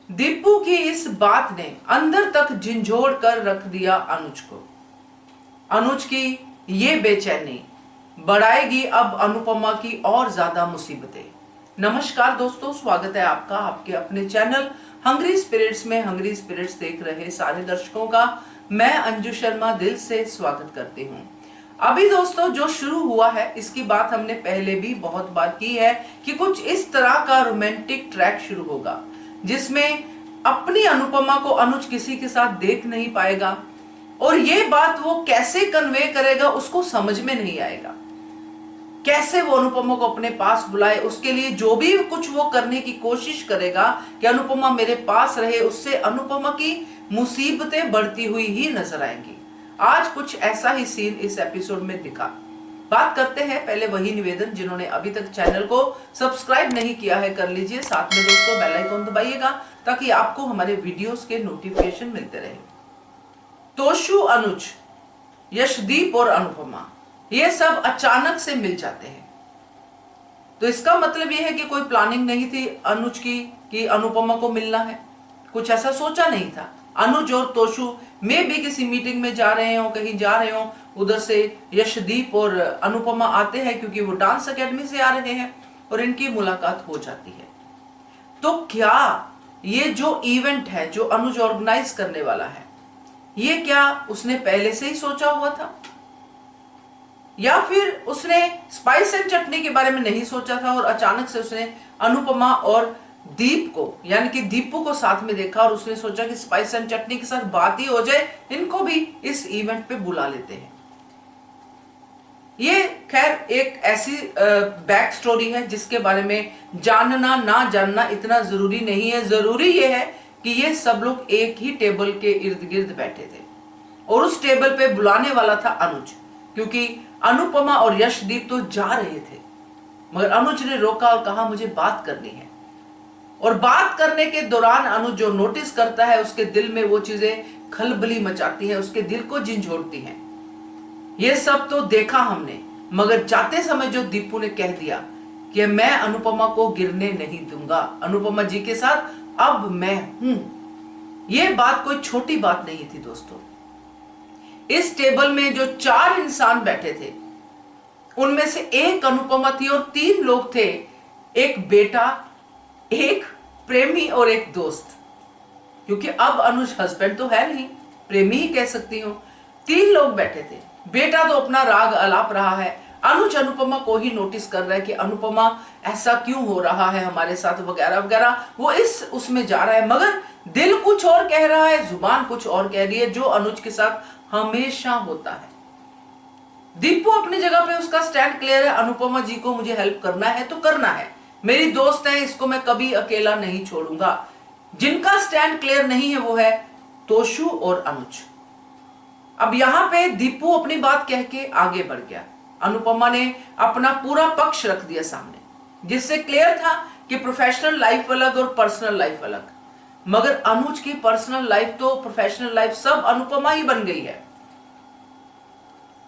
दीपू की इस बात ने अंदर तक झंझोड़ कर रख दिया अनुज को। अनुज की ये बेचैनी बढ़ाएगी अब अनुपमा की और ज्यादा मुसीबतें। नमस्कार दोस्तों, स्वागत है आपका आपके अपने चैनल हंग्री स्पिरिट्स में। हंग्री स्पिरिट्स देख रहे सारे दर्शकों का मैं अंजू शर्मा दिल से स्वागत करती हूँ। अभी दोस्तों जो शुरू हुआ है इसकी बात हमने पहले भी बहुत बार की है कि कुछ इस तरह का रोमांटिक ट्रैक शुरू होगा जिसमें अपनी अनुपमा को अनुज किसी के साथ देख नहीं पाएगा और ये बात वो कैसे कन्वे करेगा उसको समझ में नहीं आएगा। कैसे वो अनुपमा को अपने पास बुलाए, उसके लिए जो भी कुछ वो करने की कोशिश करेगा कि अनुपमा मेरे पास रहे, उससे अनुपमा की मुसीबतें बढ़ती हुई ही नजर आएंगी। आज कुछ ऐसा ही सीन इस एपिसोड में दिखा। बात करते हैं पहले वही निवेदन, जिन्होंने अभी तक चैनल को सब्सक्राइब नहीं किया है कर लीजिए, साथ में दोस्तों बेल आइकन दबाइएगा ताकि आपको हमारे वीडियोस के नोटिफिकेशन मिलते रहे। तोशु, अनुज, यशदीप और अनुपमा ये सब अचानक से मिल जाते हैं। तो इसका मतलब यह है कि कोई प्लानिंग नहीं थी अनुज की कि अनुपमा को मिलना है, कुछ ऐसा सोचा नहीं था। अनुज और तोशु में भी किसी मीटिंग में जा रहे हो, कहीं जा रहे हो, उधर से यशदीप और अनुपमा आते हैं क्योंकि वो डांस एकेडमी से आ रहे हैं और इनकी मुलाकात हो जाती है। तो क्या ये जो इवेंट है जो अनुज ऑर्गेनाइज करने वाला है, ये क्या उसने पहले से ही सोचा हुआ था या फिर उसने स्पाइस एंड चटनी के बारे में नहीं सोचा था और अचानक से उसने अनुपमा और दीप को यानी कि दीपू को साथ में देखा और उसने सोचा कि स्पाइस एंड चटनी के साथ बात ही हो जाए, इनको भी इस इवेंट पे बुला लेते हैं। ये खैर एक ऐसी बैक स्टोरी है जिसके बारे में जानना ना जानना इतना जरूरी नहीं है। जरूरी ये है कि ये सब लोग एक ही टेबल के इर्द गिर्द बैठे थे और उस टेबल पे बुलाने वाला था अनुज, क्योंकि अनुपमा और यशदीप तो जा रहे थे मगर अनुज ने रोका और कहा मुझे बात करनी है। और बात करने के दौरान अनुज जो नोटिस करता है उसके दिल में वो चीजें खलबली मचाती है, उसके दिल को झंझोड़ती हैं। ये सब तो देखा हमने, मगर जाते समय जो दीपू ने कह दिया कि मैं अनुपमा को गिरने नहीं दूंगा, अनुपमा जी के साथ अब मैं हूं, ये बात कोई छोटी बात नहीं थी दोस्तों। इस टेबल में जो 4 इंसान बैठे थे उनमें से एक अनुपमा थी और 3 लोग थे, एक बेटा, एक प्रेमी और एक दोस्त, क्योंकि अब अनुज हस्बैंड तो है नहीं, प्रेमी ही कह सकती हूं। 3 लोग बैठे थे। बेटा तो अपना राग अलाप रहा है, अनुज अनुपमा को ही नोटिस कर रहा है कि अनुपमा ऐसा क्यों हो रहा है हमारे साथ वगैरह वगैरह, वो इस उसमें जा रहा है मगर दिल कुछ और कह रहा है, जुबान कुछ और कह रही है, जो अनुज के साथ हमेशा होता है। दीपू अपनी जगह पे उसका स्टैंड क्लियर है, अनुपमा जी को मुझे हेल्प करना है तो करना है, मेरी दोस्त है, इसको मैं कभी अकेला नहीं छोड़ूंगा। जिनका स्टैंड क्लियर नहीं है वो है तोशु और अनुज। अब यहां पे दीपू अपनी बात कह के आगे बढ़ गया, अनुपमा ने अपना पूरा पक्ष रख दिया सामने, जिससे क्लियर था कि प्रोफेशनल लाइफ अलग और पर्सनल लाइफ अलग। मगर अनुज की पर्सनल लाइफ तो प्रोफेशनल लाइफ सब अनुपमा ही बन गई है।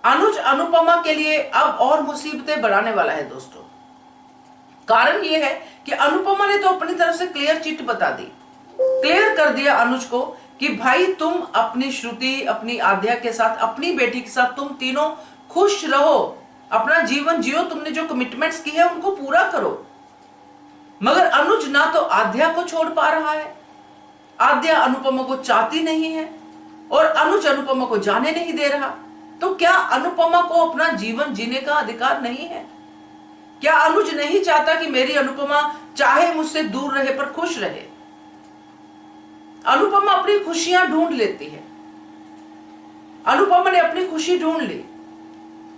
अनुज अनुपमा के लिए अब और मुसीबतें बढ़ाने वाला है दोस्तों। कारण यह है कि अनुपमा ने तो अपनी तरफ से क्लियर चिट बता दी, क्लियर कर दिया अनुज को कि भाई तुम अपनी श्रुति, अपनी आद्या के साथ, अपनी बेटी के साथ तुम तीनों खुश रहो, अपना जीवन जियो, तुमने जो कमिटमेंट्स की है उनको पूरा करो। मगर अनुज ना तो आद्या को छोड़ पा रहा है, आद्या अनुपमा को चाहती नहीं है और अनुज अनुपमा को जाने नहीं दे रहा। तो क्या अनुपमा को अपना जीवन जीने का अधिकार नहीं है? क्या अनुज नहीं चाहता कि मेरी अनुपमा चाहे मुझसे दूर रहे पर खुश रहे? अनुपमा अपनी खुशियां ढूंढ लेती है। अनुपमा ने अपनी खुशी ढूंढ ली,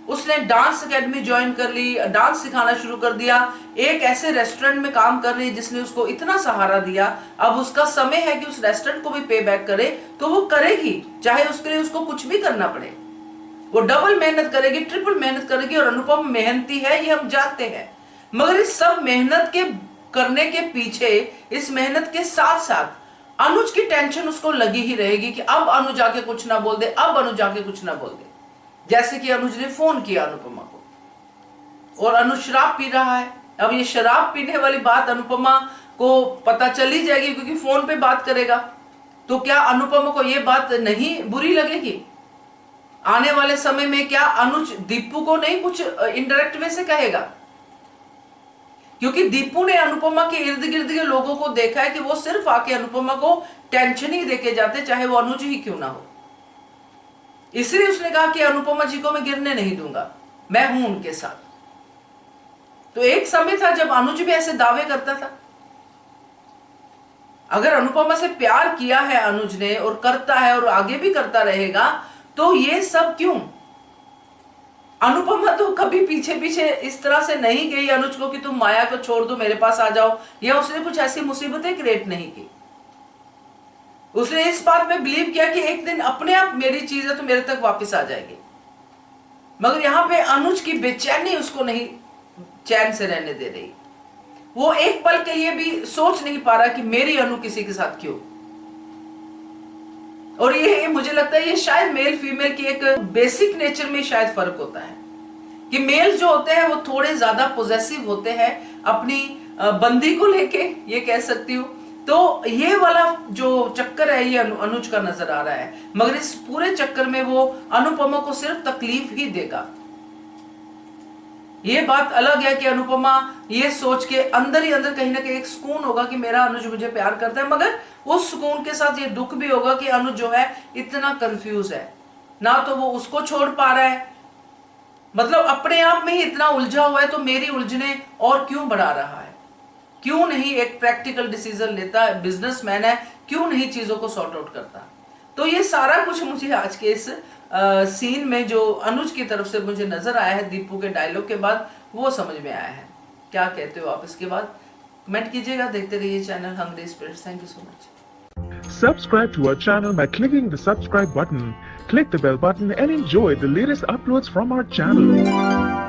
उसने डांस एकेडमी ज्वाइन कर ली, डांस सिखाना शुरू कर दिया, एक ऐसे रेस्टोरेंट में काम कर रही है जिसने उसको इतना सहारा दिया। अब उसका समय है कि उस रेस्टोरेंट को भी पे बैक करे, तो वो करेगी, चाहे उसके लिए उसको कुछ भी करना पड़े। वो डबल मेहनत करेगी, ट्रिपल मेहनत करेगी और अनुपम मेहनती है, ये हम जानते हैं। मगर इस सब मेहनत के करने के पीछे, इस मेहनत के साथ साथ अनुज की टेंशन उसको लगी ही रहेगी कि अब अनुज आके कुछ ना बोल दे, अब अनुज आके कुछ ना बोल दे। जैसे कि अनुज ने फोन किया अनुपमा को और अनुज शराब पी रहा है। अब ये शराब पीने वाली बात अनुपमा को पता चल ही जाएगी क्योंकि फोन पे बात करेगा, तो क्या अनुपमा को ये बात नहीं बुरी लगेगी? आने वाले समय में क्या अनुज दीपू को नहीं कुछ इनडायरेक्ट वे से कहेगा? क्योंकि दीपू ने अनुपमा के इर्द गिर्द के लोगों को देखा है कि वो सिर्फ आके अनुपमा को टेंशन ही देके जाते, चाहे वो अनुज ही क्यों ना हो। इसलिए उसने कहा कि अनुपमा जी को मैं गिरने नहीं दूंगा, मैं हूं उनके साथ। तो एक समय था जब अनुज भी ऐसे दावे करता था। अगर अनुपमा से प्यार किया है अनुज ने और करता है और आगे भी करता रहेगा, तो ये सब क्यों? अनुपमा तो कभी पीछे पीछे इस तरह से नहीं गई अनुज को कि तुम माया को छोड़ दो मेरे पास आ जाओ, या उसने कुछ ऐसी मुसीबतें क्रिएट नहीं की। उसने इस बात में बिलीव किया कि एक दिन अपने आप मेरी चीज है तो मेरे तक वापस आ जाएगी। मगर यहां पे अनुज की बेचैनी उसको नहीं चैन से रहने दे रही। वो एक पल के लिए भी सोच नहीं पा रहा कि मेरी अनु किसी के साथ क्यों। और ये मुझे लगता है ये शायद मेल फीमेल की एक बेसिक नेचर में शायद फर्क होता है कि मेल जो होते हैं वो थोड़े ज्यादा पोजेसिव होते हैं अपनी बंदी को लेके, ये कह सकती हूँ। तो ये वाला जो चक्कर है ये अनुज का नजर आ रहा है, मगर इस पूरे चक्कर में वो अनुपमा को सिर्फ तकलीफ ही देगा। ये बात अलग है कि अनुपमा ये सोच के अंदर ही अंदर कहीं ना कहीं एक सुकून होगा कि मेरा अनुज मुझे प्यार करता है, मगर उस सुकून के साथ ये दुख भी होगा कि अनुज जो है इतना कंफ्यूज है, ना तो वो उसको छोड़ पा रहा है, मतलब अपने आप में ही इतना उलझा हुआ है, तो मेरी उलझने और क्यों बढ़ा रहा है? क्यों नहीं एक प्रैक्टिकल डिसीजन लेता है? बिजनेसमैन है, क्यों नहीं चीजों को सॉर्ट आउट करता? तो ये सारा कुछ मुझे आज के इस सीन में जो अनुज की तरफ से मुझे नजर आया है दीपू के डायलॉग के बाद, वो समझ में आया है। क्या कहते हो आप इसके बाद? कमेंट कीजिएगा। देखते रहिए channel hungry spirits. Thank you so much. Subscribe to our channel by clicking the subscribe button. Click the bell button and enjoy the latest uploads from our channel.